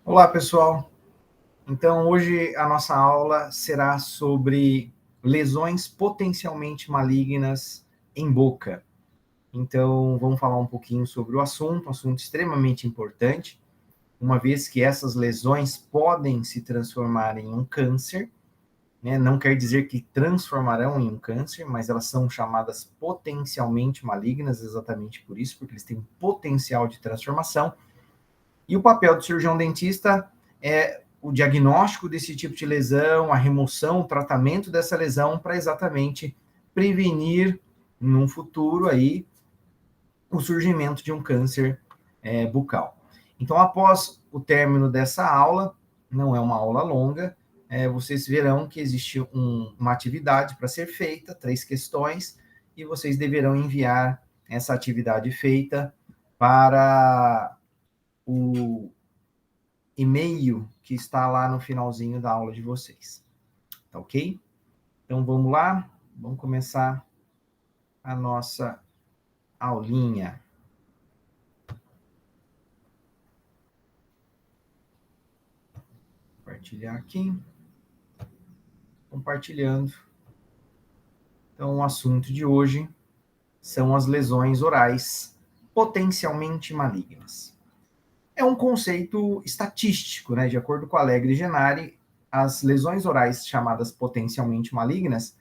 Olá, pessoal. Então, hoje a nossa aula será sobre lesões potencialmente malignas em boca. Então, vamos falar um pouquinho sobre o assunto, um assunto extremamente importante, uma vez que essas lesões podem se transformar em um câncer, né? Não quer dizer que transformarão em um câncer, mas elas são chamadas potencialmente malignas, exatamente por isso, porque eles têm potencial de transformação. E o papel do cirurgião dentista é o diagnóstico desse tipo de lesão, a remoção, o tratamento dessa lesão para exatamente prevenir num futuro aí o surgimento de um câncer bucal. Então, após o término dessa aula, não é uma aula longa, vocês verão que existe uma atividade para ser feita, 3 questões, e vocês deverão enviar essa atividade feita para o e-mail que está lá no finalzinho da aula de vocês. Tá ok? Então vamos lá, vamos começar a nossa aulinha. Compartilhar aqui. Compartilhando. Então o assunto de hoje são as lesões orais potencialmente malignas. É um conceito estatístico, né? De acordo com Alegre e Genari, as lesões orais chamadas potencialmente malignas.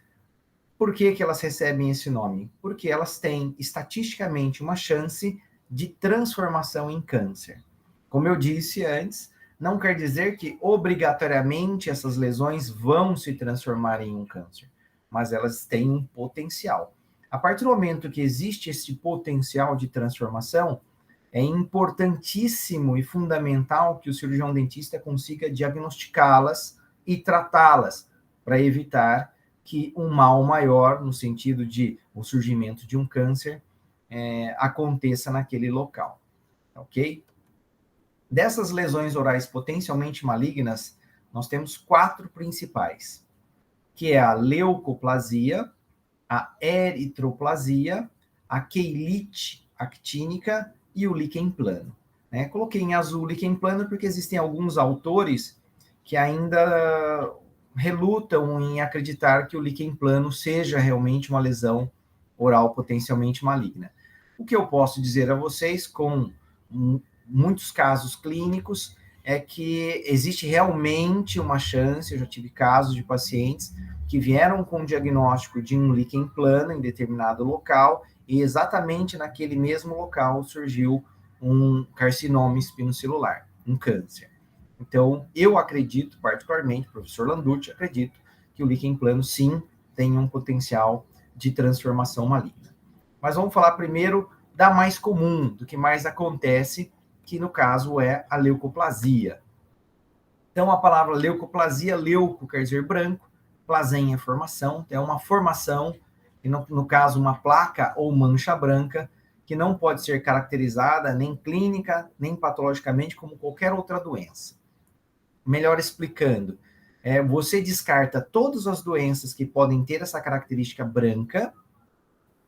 Por que elas recebem esse nome? Porque elas têm, estatisticamente, uma chance de transformação em câncer. Como eu disse antes, não quer dizer que obrigatoriamente essas lesões vão se transformar em um câncer, mas elas têm um potencial. A partir do momento que existe esse potencial de transformação, é importantíssimo e fundamental que o cirurgião dentista consiga diagnosticá-las e tratá-las para evitar que um mal maior, no sentido de o surgimento de um câncer, aconteça naquele local, ok? Dessas lesões orais potencialmente malignas, nós temos 4 principais, que é a leucoplasia, a eritroplasia, a queilite actínica e o líquen plano. Né? Coloquei em azul o líquen plano porque existem alguns autores que ainda relutam em acreditar que o líquen plano seja realmente uma lesão oral potencialmente maligna. O que eu posso dizer a vocês, com muitos casos clínicos, é que existe realmente uma chance, eu já tive casos de pacientes que vieram com o diagnóstico de um líquen plano em determinado local, e exatamente naquele mesmo local surgiu um carcinoma espinocelular, um câncer. Então, eu acredito, particularmente, professor Landucci, acredito que o líquen plano, sim, tem um potencial de transformação maligna. Mas vamos falar primeiro da mais comum, do que mais acontece, que no caso é a leucoplasia. Então, a palavra leucoplasia, leuco quer dizer branco, plasenha é formação, é uma formação, e no caso uma placa ou mancha branca, que não pode ser caracterizada nem clínica, nem patologicamente como qualquer outra doença. Melhor explicando, você descarta todas as doenças que podem ter essa característica branca,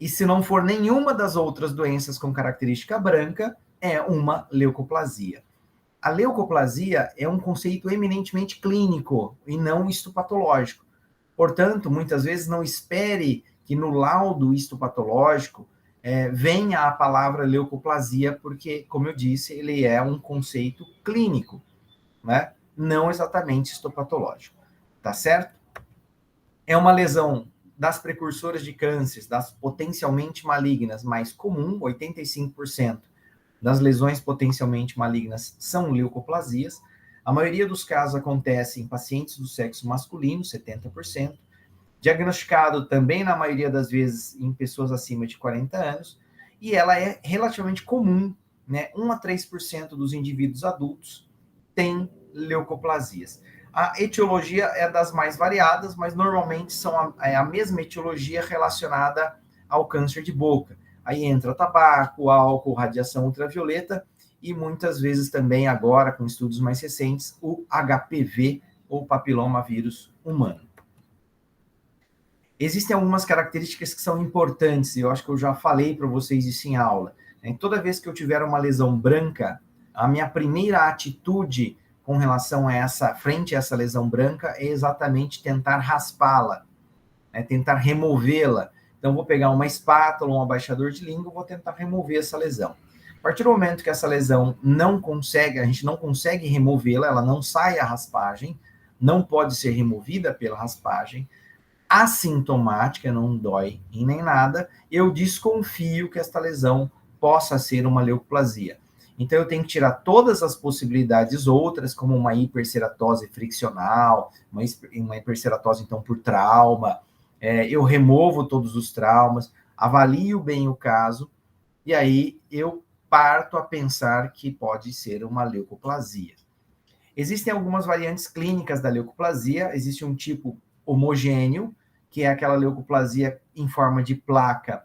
e se não for nenhuma das outras doenças com característica branca, é uma leucoplasia. A leucoplasia é um conceito eminentemente clínico e não histopatológico. Portanto, muitas vezes não espere que no laudo histopatológico venha a palavra leucoplasia, porque, como eu disse, ele é um conceito clínico, né? Não exatamente histopatológico. Tá certo? É uma lesão das precursoras de câncer, das potencialmente malignas mais comum, 85% das lesões potencialmente malignas são leucoplasias. A maioria dos casos acontece em pacientes do sexo masculino, 70%. Diagnosticado também, na maioria das vezes, em pessoas acima de 40 anos. E ela é relativamente comum, né? 1 a 3% dos indivíduos adultos têm leucoplasias. A etiologia é das mais variadas, mas normalmente são a mesma etiologia relacionada ao câncer de boca. Aí entra tabaco, álcool, radiação ultravioleta e muitas vezes também agora, com estudos mais recentes, o HPV, ou papiloma vírus humano. Existem algumas características que são importantes, e eu acho que eu já falei para vocês isso em aula. Toda vez que eu tiver uma lesão branca, a minha primeira atitude com relação a frente a essa lesão branca, é exatamente tentar raspá-la, né? Tentar removê-la. Então, vou pegar uma espátula, um abaixador de língua, vou tentar remover essa lesão. A partir do momento que essa lesão a gente não consegue removê-la, ela não sai a raspagem, não pode ser removida pela raspagem, assintomática, não dói em nem nada, eu desconfio que esta lesão possa ser uma leucoplasia. Então, eu tenho que tirar todas as possibilidades outras, como uma hiperceratose friccional, uma hiperceratose, então, por trauma. Eu removo todos os traumas, avalio bem o caso, e aí eu parto a pensar que pode ser uma leucoplasia. Existem algumas variantes clínicas da leucoplasia. Existe um tipo homogêneo, que é aquela leucoplasia em forma de placa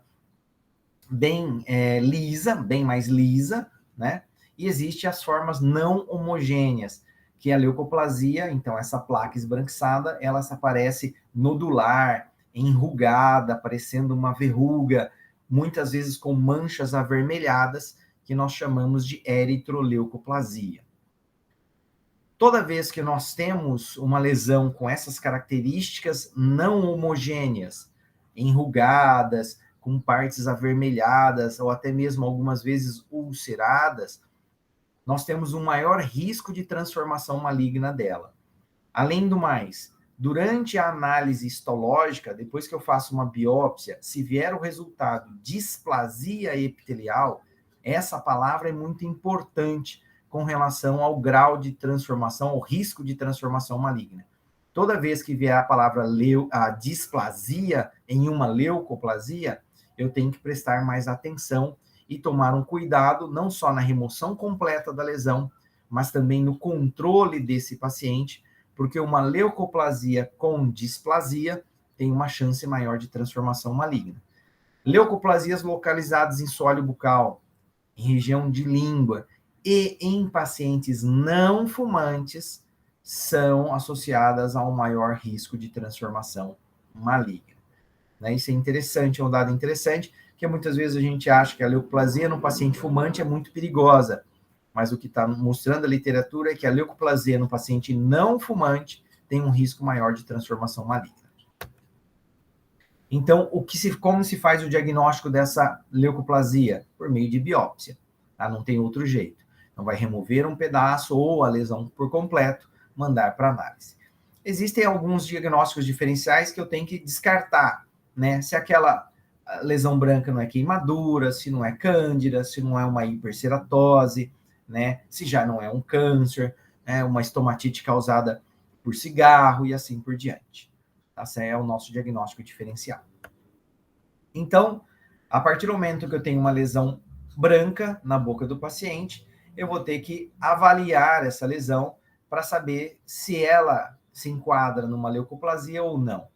bem lisa, bem mais lisa, né? E existem as formas não homogêneas, que é a leucoplasia, então essa placa esbranquiçada, ela aparece nodular, enrugada, parecendo uma verruga, muitas vezes com manchas avermelhadas, que nós chamamos de eritroleucoplasia. Toda vez que nós temos uma lesão com essas características não homogêneas, enrugadas, com partes avermelhadas, ou até mesmo algumas vezes ulceradas, nós temos um maior risco de transformação maligna dela. Além do mais, durante a análise histológica, depois que eu faço uma biópsia, se vier o resultado displasia epitelial, essa palavra é muito importante com relação ao grau de transformação, ao risco de transformação maligna. Toda vez que vier a palavra a displasia em uma leucoplasia, eu tenho que prestar mais atenção e tomar um cuidado, não só na remoção completa da lesão, mas também no controle desse paciente, porque uma leucoplasia com displasia tem uma chance maior de transformação maligna. Leucoplasias localizadas em sólio bucal, em região de língua e em pacientes não fumantes são associadas a um maior risco de transformação maligna. Isso é interessante, é um dado interessante, que muitas vezes a gente acha que a leucoplasia no paciente fumante é muito perigosa, mas o que está mostrando a literatura é que a leucoplasia no paciente não fumante tem um risco maior de transformação maligna. Então, como se faz o diagnóstico dessa leucoplasia? Por meio de biópsia, tá? Não tem outro jeito. Então, vai remover um pedaço ou a lesão por completo, mandar para análise. Existem alguns diagnósticos diferenciais que eu tenho que descartar, né? Se aquela lesão branca não é queimadura, se não é cândida, se não é uma hiperceratose, né? Se já não é um câncer, né? Uma estomatite causada por cigarro e assim por diante. Esse é o nosso diagnóstico diferencial. Então, a partir do momento que eu tenho uma lesão branca na boca do paciente, eu vou ter que avaliar essa lesão para saber se ela se enquadra numa leucoplasia ou não.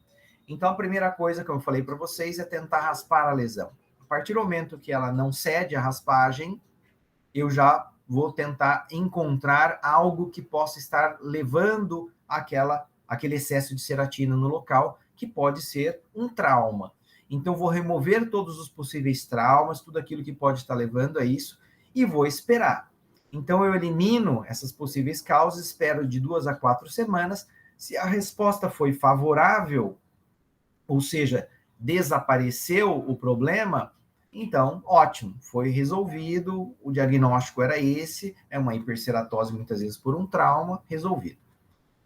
Então, a primeira coisa que eu falei para vocês é tentar raspar a lesão. A partir do momento que ela não cede a raspagem, eu já vou tentar encontrar algo que possa estar levando aquele excesso de ceratina no local, que pode ser um trauma. Então, vou remover todos os possíveis traumas, tudo aquilo que pode estar levando a isso, e vou esperar. Então, eu elimino essas possíveis causas, espero de 2 a 4 semanas. Se a resposta foi favorável, ou seja, desapareceu o problema, então, ótimo, foi resolvido, o diagnóstico era esse, é uma hiperceratose muitas vezes por um trauma, resolvido.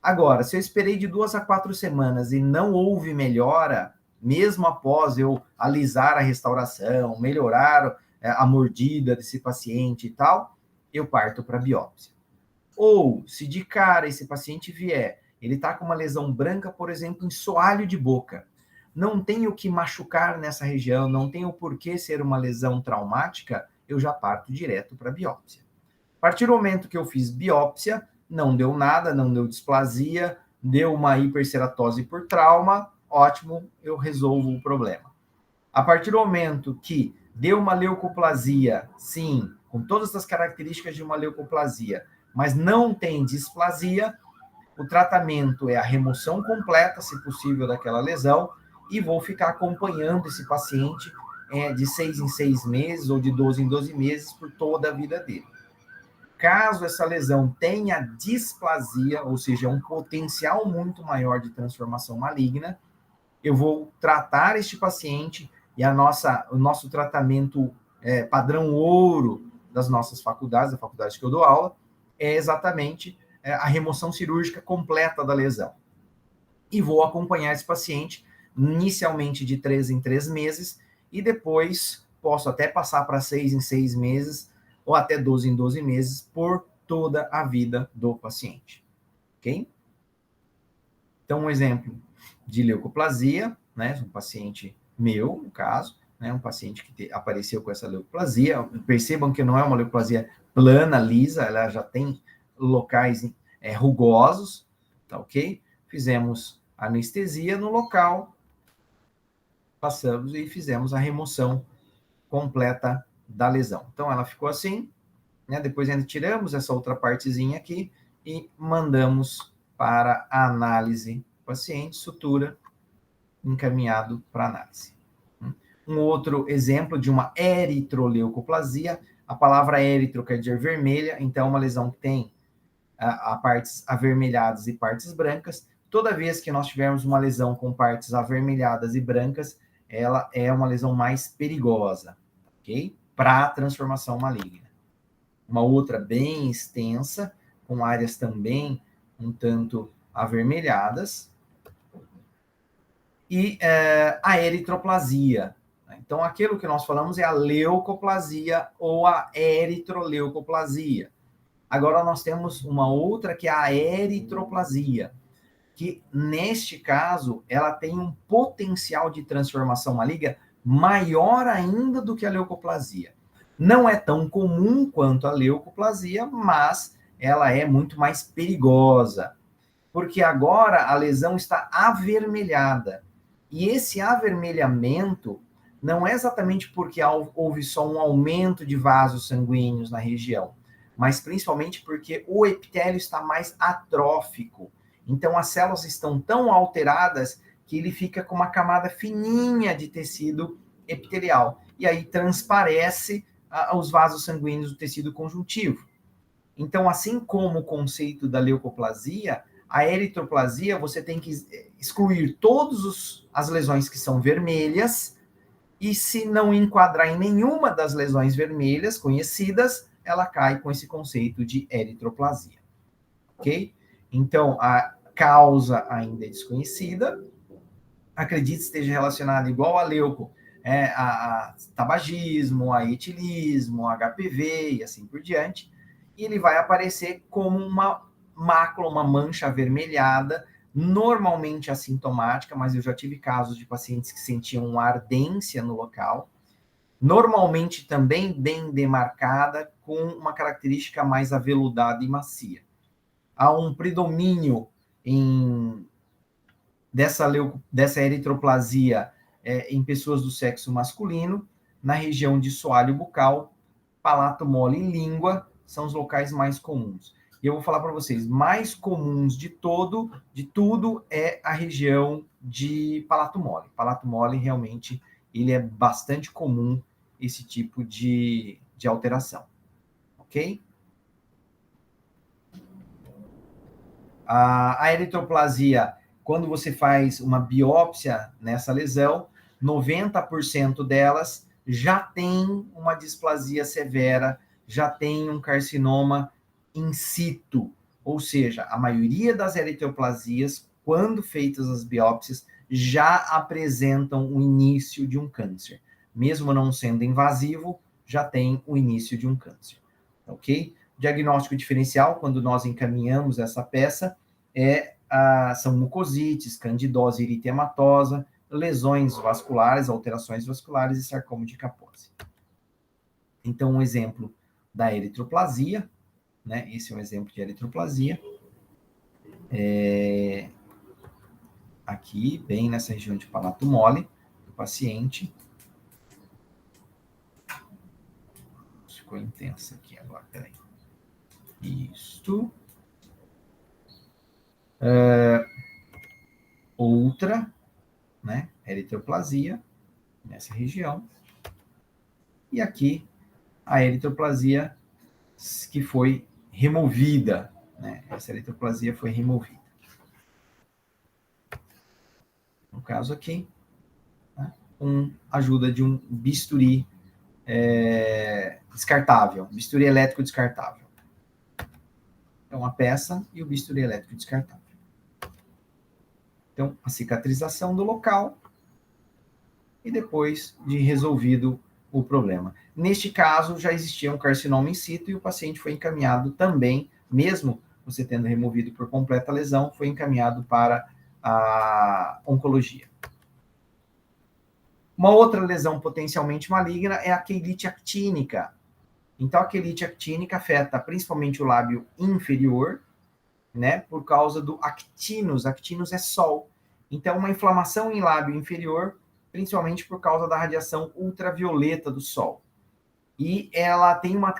Agora, se eu esperei de 2 a 4 semanas e não houve melhora, mesmo após eu alisar a restauração, melhorar a mordida desse paciente e tal, eu parto para biópsia. Ou, se de cara esse paciente vier, ele está com uma lesão branca, por exemplo, em soalho de boca, não tem o que machucar nessa região, não tem o porquê ser uma lesão traumática, eu já parto direto para biópsia. A partir do momento que eu fiz biópsia, não deu nada, não deu displasia, deu uma hiperceratose por trauma, ótimo, eu resolvo o problema. A partir do momento que deu uma leucoplasia, sim, com todas as características de uma leucoplasia, mas não tem displasia, o tratamento é a remoção completa, se possível, daquela lesão, e vou ficar acompanhando esse paciente de 6 em 6 meses ou de 12 em 12 meses por toda a vida dele. Caso essa lesão tenha displasia, ou seja, um potencial muito maior de transformação maligna, eu vou tratar este paciente e o nosso tratamento padrão ouro das nossas faculdades, da faculdade que eu dou aula, é exatamente a remoção cirúrgica completa da lesão. E vou acompanhar esse paciente inicialmente de 3 em 3 meses e depois posso até passar para 6 em 6 meses ou até 12 em 12 meses por toda a vida do paciente. Ok? Então, um exemplo de leucoplasia, né? Um paciente meu, no caso, né? Um paciente que apareceu com essa leucoplasia. Percebam que não é uma leucoplasia plana, lisa, ela já tem locais rugosos, tá ok? Fizemos anestesia no local, passamos e fizemos a remoção completa da lesão. Então, ela ficou assim, né? Depois ainda tiramos essa outra partezinha aqui e mandamos para a análise do paciente, sutura, encaminhado para análise. Um outro exemplo de uma eritroleucoplasia, a palavra eritro quer dizer vermelha, então é uma lesão que tem a partes avermelhadas e partes brancas. Toda vez que nós tivermos uma lesão com partes avermelhadas e brancas, ela é uma lesão mais perigosa, ok? Para a transformação maligna. Uma outra bem extensa, com áreas também um tanto avermelhadas, e a eritroplasia. Então, aquilo que nós falamos é a leucoplasia ou a eritroleucoplasia. Agora, nós temos uma outra que é a eritroplasia, que, neste caso, ela tem um potencial de transformação maligna maior ainda do que a leucoplasia. Não é tão comum quanto a leucoplasia, mas ela é muito mais perigosa, porque agora a lesão está avermelhada. E esse avermelhamento não é exatamente porque houve só um aumento de vasos sanguíneos na região, mas principalmente porque o epitélio está mais atrófico. Então, as células estão tão alteradas que ele fica com uma camada fininha de tecido epitelial. E aí transparece os vasos sanguíneos do tecido conjuntivo. Então, assim como o conceito da leucoplasia, a eritroplasia, você tem que excluir todas as lesões que são vermelhas, e se não enquadrar em nenhuma das lesões vermelhas conhecidas, ela cai com esse conceito de eritroplasia. Ok? Então, a causa ainda é desconhecida, acredite esteja relacionada igual a leuco, a tabagismo, a etilismo, a HPV e assim por diante, e ele vai aparecer como uma mácula, uma mancha avermelhada, normalmente assintomática, mas eu já tive casos de pacientes que sentiam uma ardência no local, normalmente também bem demarcada, com uma característica mais aveludada e macia. Há um predomínio dessa eritroplasia em pessoas do sexo masculino, na região de soalho bucal, palato mole e língua, são os locais mais comuns. E eu vou falar para vocês, mais comuns de tudo é a região de palato mole. Palato mole, realmente, ele é bastante comum, esse tipo de alteração. Ok? A eritroplasia, quando você faz uma biópsia nessa lesão, 90% delas já tem uma displasia severa, já tem um carcinoma in situ. Ou seja, a maioria das eritroplasias, quando feitas as biópsias, já apresentam o início de um câncer. Mesmo não sendo invasivo, já tem o início de um câncer. Ok? Diagnóstico diferencial, quando nós encaminhamos essa peça, são mucosites, candidose eritematosa, lesões vasculares, alterações vasculares e sarcoma de Kaposi. Então, um exemplo da eritroplasia, né? Esse é um exemplo de eritroplasia. Aqui, bem nessa região de palato mole, do paciente. Ficou intensa aqui agora, peraí. Isto. Outra, né? Eritroplasia, nessa região. E aqui, a eritroplasia que foi removida, né? Essa eritroplasia foi removida. No caso aqui, né, com a ajuda de um bisturi descartável, bisturi elétrico descartável. Então, a peça e o bisturi elétrico descartável. Então, a cicatrização do local e depois de resolvido o problema. Neste caso, já existia um carcinoma in situ e o paciente foi encaminhado também, mesmo você tendo removido por completa a lesão, foi encaminhado para a oncologia. Uma outra lesão potencialmente maligna é a queilite actínica. Então, a queilite actínica afeta principalmente o lábio inferior, né, por causa do actinos. Actinos é sol. Então, uma inflamação em lábio inferior, principalmente por causa da radiação ultravioleta do sol. E ela tem uma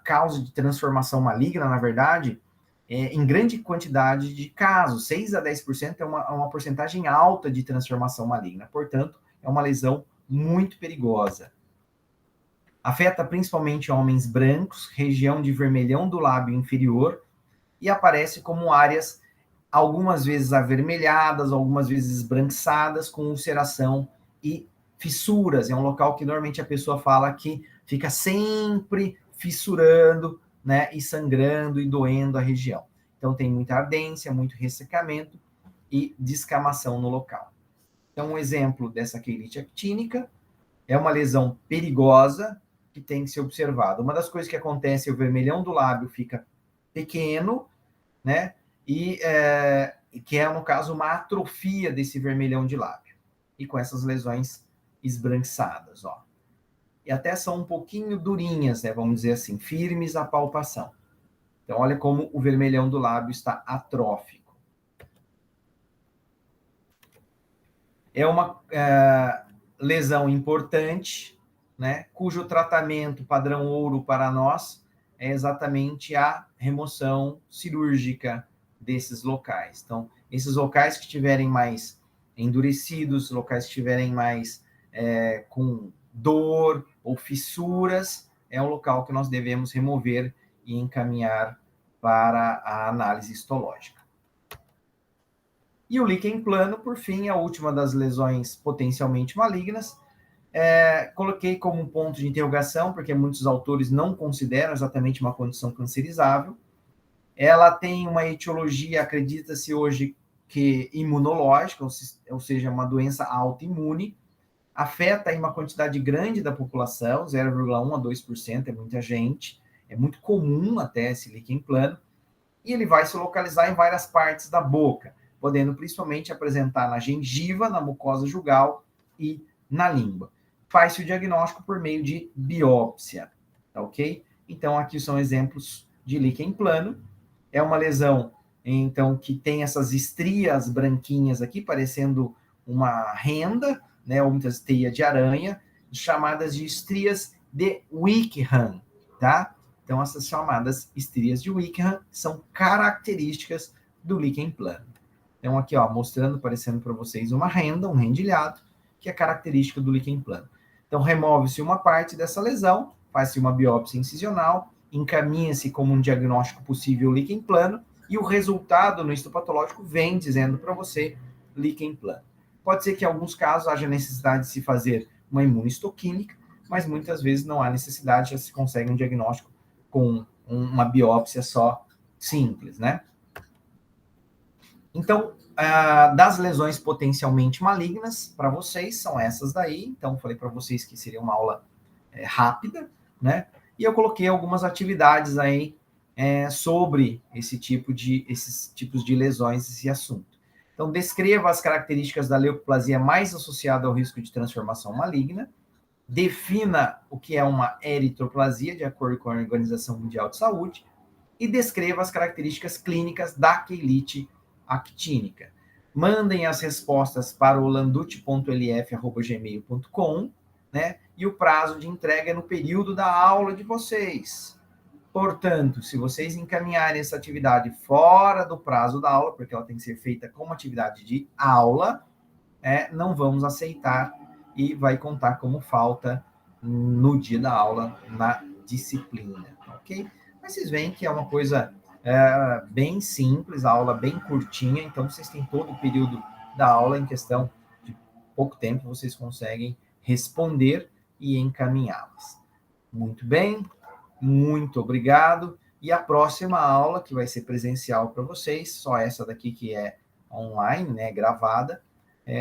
causa de transformação maligna, na verdade, em grande quantidade de casos. 6 a 10% é uma porcentagem alta de transformação maligna. Portanto, é uma lesão muito perigosa. Afeta principalmente homens brancos, região de vermelhão do lábio inferior, e aparece como áreas algumas vezes avermelhadas, algumas vezes esbranquiçadas, com ulceração e fissuras. É um local que normalmente a pessoa fala que fica sempre fissurando, né, e sangrando e doendo a região. Então tem muita ardência, muito ressecamento e descamação no local. Então um exemplo dessa queilite actínica é uma lesão perigosa que tem que ser observada. Uma das coisas que acontece é o vermelhão do lábio fica pequeno, né? E que é, no caso, uma atrofia desse vermelhão de lábio. E com essas lesões esbranquiçadas, ó. E até são um pouquinho durinhas, né? Vamos dizer assim, firmes à palpação. Então, olha como o vermelhão do lábio está atrófico. É uma lesão importante, né? Cujo tratamento padrão ouro para nós é exatamente a remoção cirúrgica desses locais. Então, esses locais que estiverem mais endurecidos, locais que estiverem mais com dor ou fissuras, é um local que nós devemos remover e encaminhar para a análise histológica. E o líquen plano, por fim, a última das lesões potencialmente malignas. Coloquei como um ponto de interrogação, porque muitos autores não consideram exatamente uma condição cancerizável. Ela tem uma etiologia, acredita-se hoje, que imunológica, ou seja, uma doença autoimune, afeta aí uma quantidade grande da população, 0,1 a 2%, é muita gente, é muito comum até esse líquen plano, e ele vai se localizar em várias partes da boca, podendo principalmente apresentar na gengiva, na mucosa jugal e na língua. Faz-se o diagnóstico por meio de biópsia, tá ok? Então, aqui são exemplos de líquen plano. É uma lesão, então, que tem essas estrias branquinhas aqui, parecendo uma renda, né, ou muitas teias de aranha, chamadas de estrias de Wickham, tá? Então, essas chamadas estrias de Wickham são características do líquen plano. Então, aqui, ó, mostrando, parecendo para vocês uma renda, um rendilhado, que é característica do líquen plano. Então, remove-se uma parte dessa lesão, faz-se uma biópsia incisional, encaminha-se como um diagnóstico possível líquen plano, e o resultado no histopatológico vem dizendo para você líquen plano. Pode ser que em alguns casos haja necessidade de se fazer uma imunistoquímica, mas muitas vezes não há necessidade, já se consegue um diagnóstico com uma biópsia só simples, né? Então, das lesões potencialmente malignas, para vocês, são essas daí. Então, falei para vocês que seria uma aula rápida, né? E eu coloquei algumas atividades aí sobre esses tipos de lesões, esse assunto. Então, descreva as características da leucoplasia mais associada ao risco de transformação maligna. Defina o que é uma eritroplasia, de acordo com a Organização Mundial de Saúde. E descreva as características clínicas da queilite actínica. Mandem as respostas para o landucci.lf@gmail.com, né? E o prazo de entrega é no período da aula de vocês. Portanto, se vocês encaminharem essa atividade fora do prazo da aula, porque ela tem que ser feita como atividade de aula, não vamos aceitar e vai contar como falta no dia da aula na disciplina, ok? Mas vocês veem que é uma coisa bem simples, a aula bem curtinha, então vocês têm todo o período da aula em questão de pouco tempo, vocês conseguem responder e encaminhá-las. Muito bem, muito obrigado. E a próxima aula, que vai ser presencial para vocês, só essa daqui que é online, né, gravada,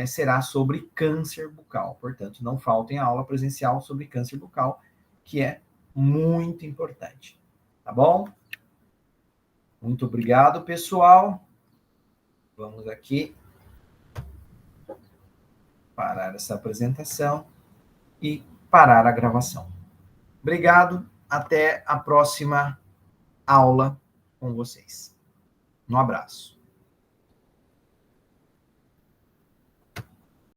será sobre câncer bucal. Portanto, não faltem a aula presencial sobre câncer bucal, que é muito importante. Tá bom? Muito obrigado, pessoal. Vamos aqui parar essa apresentação e parar a gravação. Obrigado, até a próxima aula com vocês. Um abraço.